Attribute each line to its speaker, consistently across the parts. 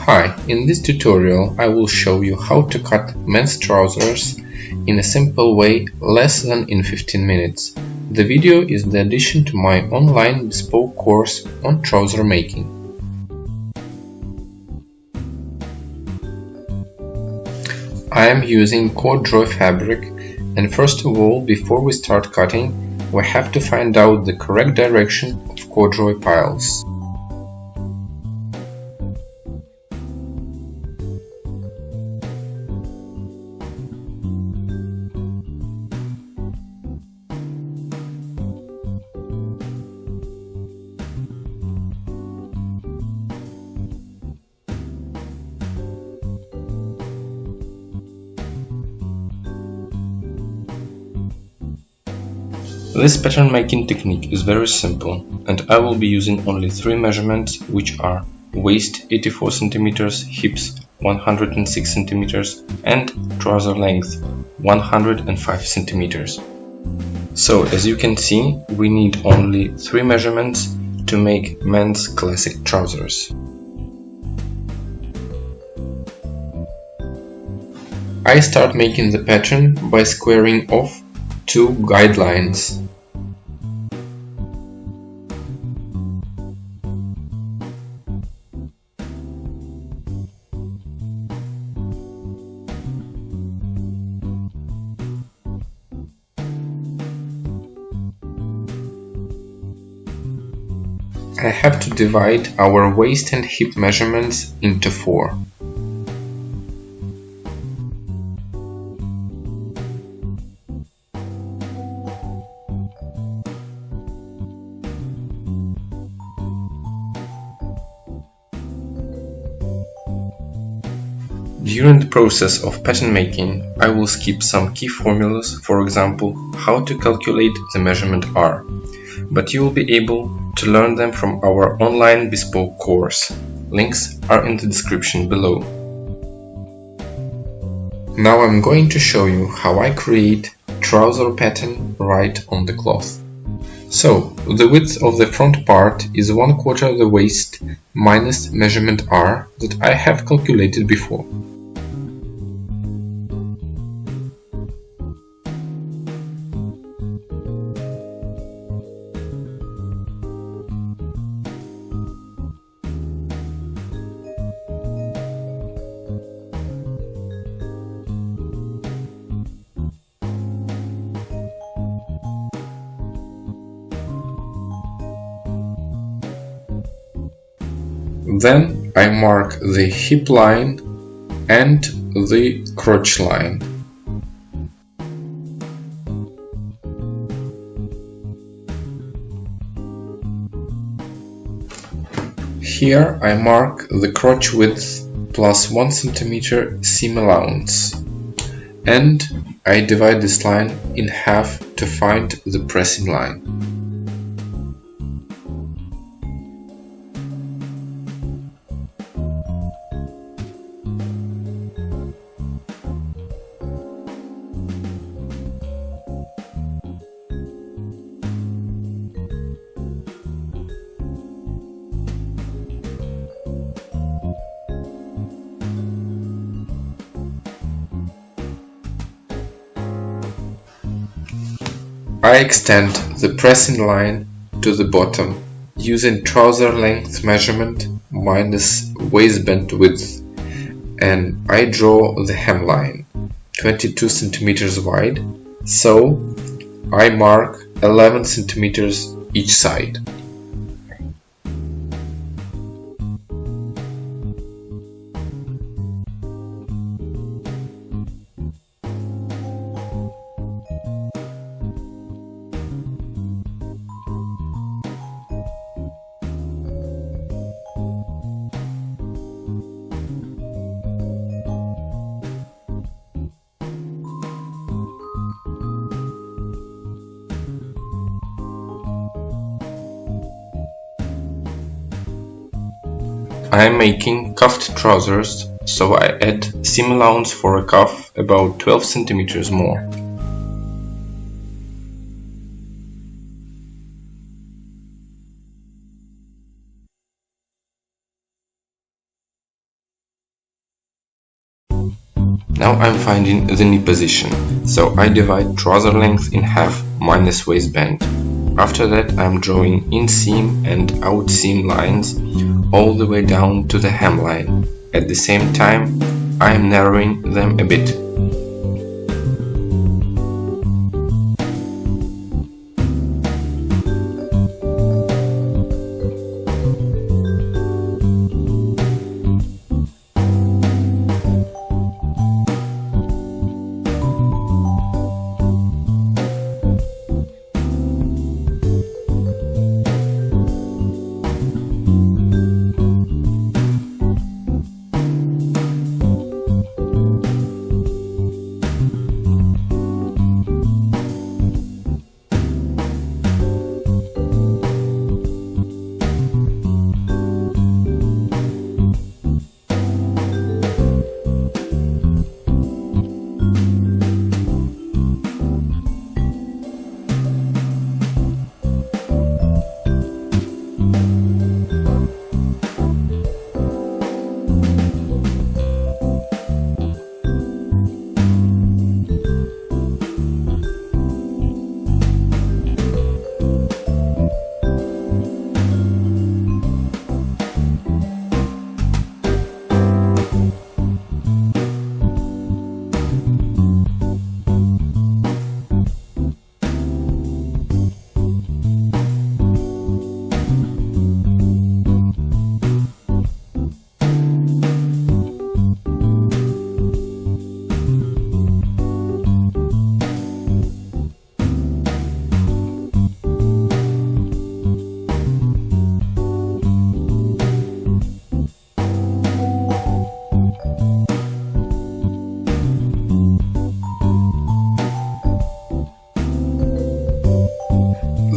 Speaker 1: Hi, in this tutorial I will show you how to cut men's trousers in a simple way less than in 15 minutes. The video is the addition to my online bespoke course on trouser making. I am using corduroy fabric, and first of all, before we start cutting, we have to find out the correct direction of corduroy piles. This pattern making technique is very simple, and I will be using only 3 measurements, which are waist 84 cm, hips 106 cm, and trouser length 105 cm. So, as you can see, we need only 3 measurements to make men's classic trousers. I start making the pattern by squaring off 2 guidelines. I have to divide our waist and hip measurements into 4. During the process of pattern making, I will skip some key formulas, for example, how to calculate the measurement R, but you will be able to learn them from our online bespoke course. Links are in the description below. Now I'm going to show you how I create trouser pattern right on the cloth. So, the width of the front part is 1/4 of the waist minus measurement R that I have calculated before. Then I mark the hip line and the crotch line. Here I mark the crotch width plus 1 cm seam allowance, and I divide this line in half to find the pressing line. I extend the pressing line to the bottom using trouser length measurement minus waistband width, and I draw the hemline 22 cm wide, so I mark 11 cm each side. I am making cuffed trousers, so I add seam allowance for a cuff about 12 cm more. Now I'm finding the knee position, so I divide trouser length in half minus waistband. After that I'm drawing inseam and outseam lines all the way down to the hemline. At the same time I'm narrowing them a bit.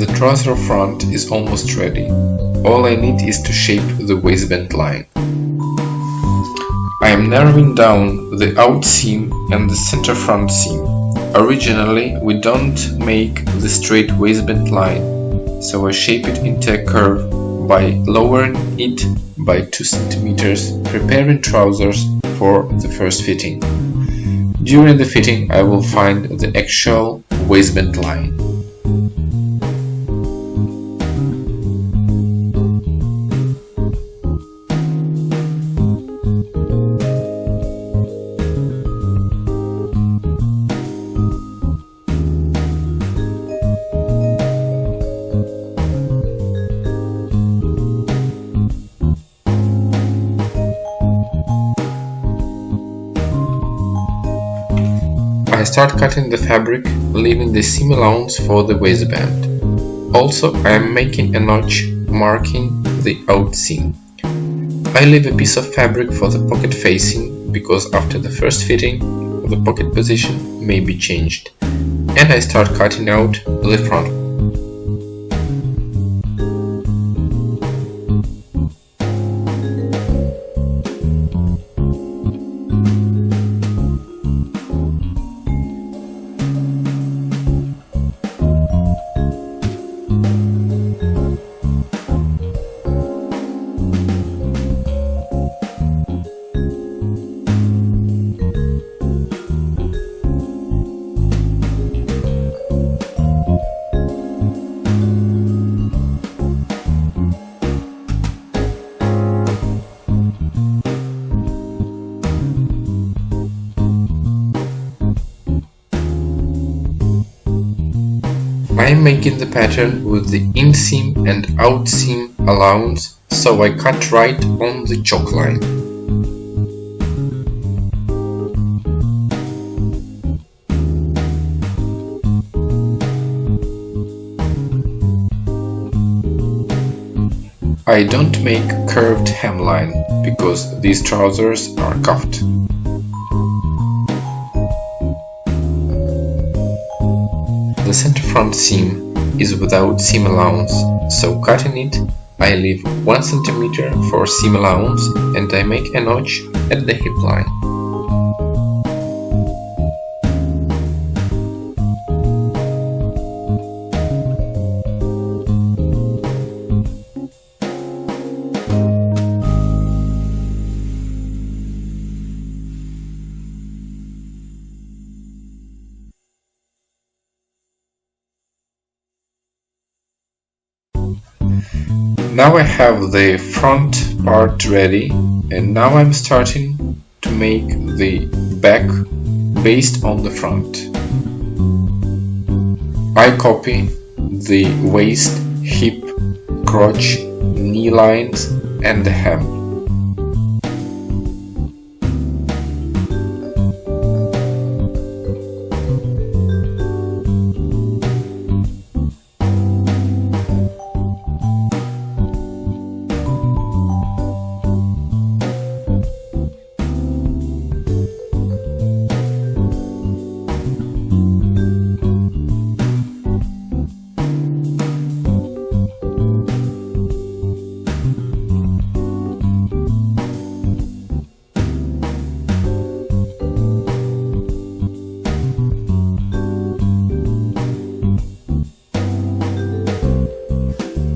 Speaker 1: The trouser front is almost ready. All I need is to shape the waistband line. I am narrowing down the out seam and the center front seam. Originally, we don't make the straight waistband line, so I shape it into a curve by lowering it by 2 cm, preparing trousers for the first fitting. During the fitting, I will find the actual waistband line. I start cutting the fabric, leaving the seam allowance for the waistband. Also, I am making a notch marking the out seam. I leave a piece of fabric for the pocket facing because after the first fitting, the pocket position may be changed. And I start cutting out the front. I am making the pattern with the inseam and outseam allowance, so I cut right on the choke line. I don't make curved hemline because these trousers are cuffed. The center front seam is without seam allowance, so cutting it, I leave 1 cm for seam allowance and I make a notch at the hip line. Now I have the front part ready, and now I'm starting to make the back based on the front. I copy the waist, hip, crotch, knee lines and the hem.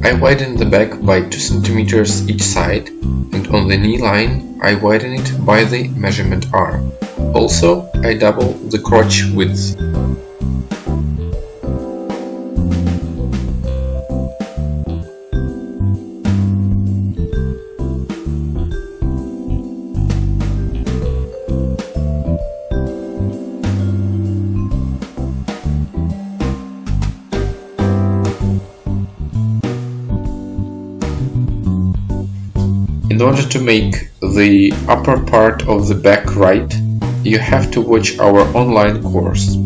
Speaker 1: I widen the back by 2 cm each side, and on the knee line I widen it by the measurement R. Also, I double the crotch width. In order to make the upper part of the back right, you have to watch our online course.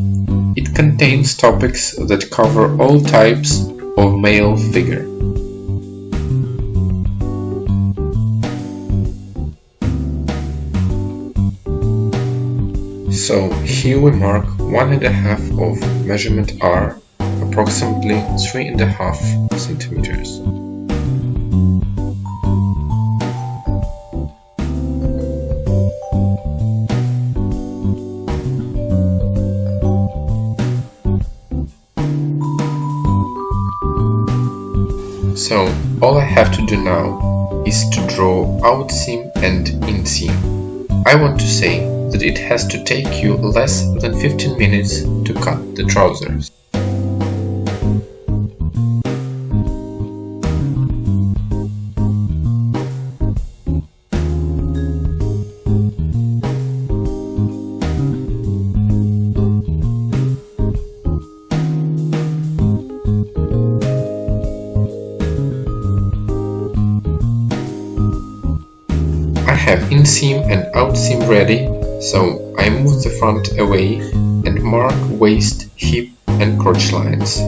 Speaker 1: It contains topics that cover all types of male figure. So here we mark 1.5 of measurement R, approximately 3.5 centimeters. So all I have to do now is to draw outseam and inseam. I want to say that it has to take you less than 15 minutes to cut the trousers. I have inseam and outseam ready, so I move the front away and mark waist, hip and crotch lines.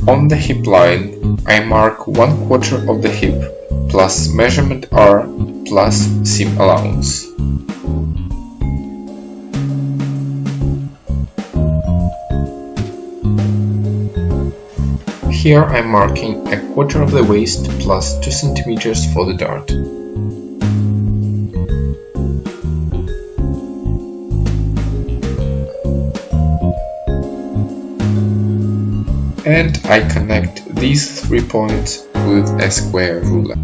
Speaker 1: On the hip line, I mark 1/4 of the hip plus measurement R plus seam allowance. Here I'm marking 1/4 of the waist plus 2 centimeters for the dart. And I connect these 3 points with a square ruler.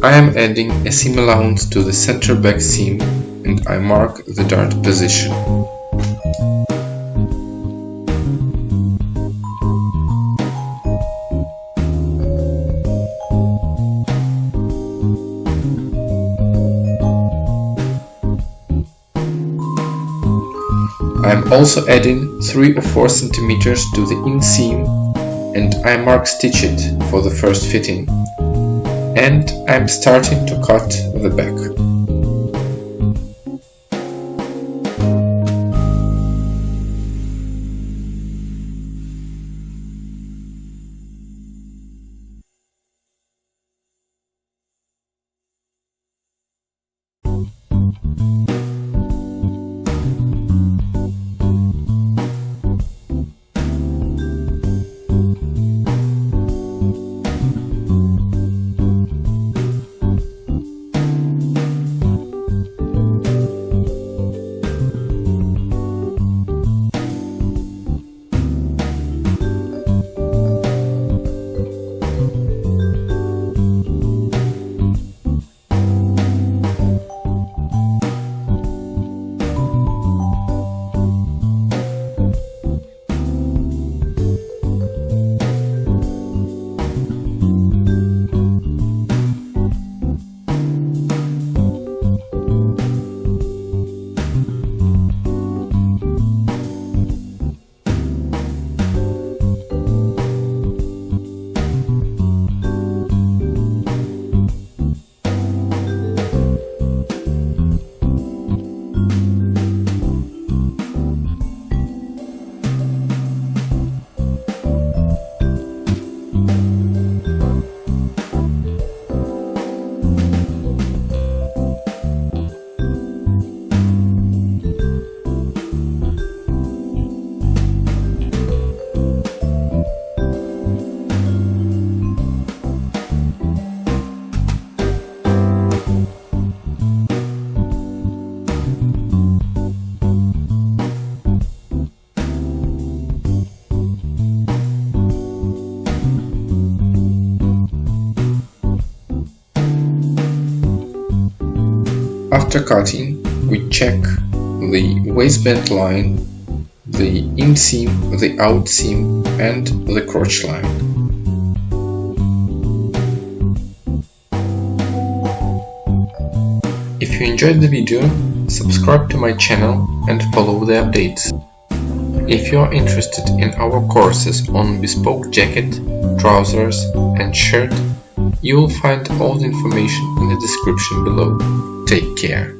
Speaker 1: I am adding a seam allowance to the center back seam and I mark the dart position. I am also adding 3 or 4 centimeters to the inseam and I mark stitch it for the first fitting. And I'm starting to cut the back. After cutting, we check the waistband line, the inseam, the outseam, and the crotch line. If you enjoyed the video, subscribe to my channel and follow the updates. If you are interested in our courses on bespoke jacket, trousers and shirt, you will find all the information in the description below. Take care.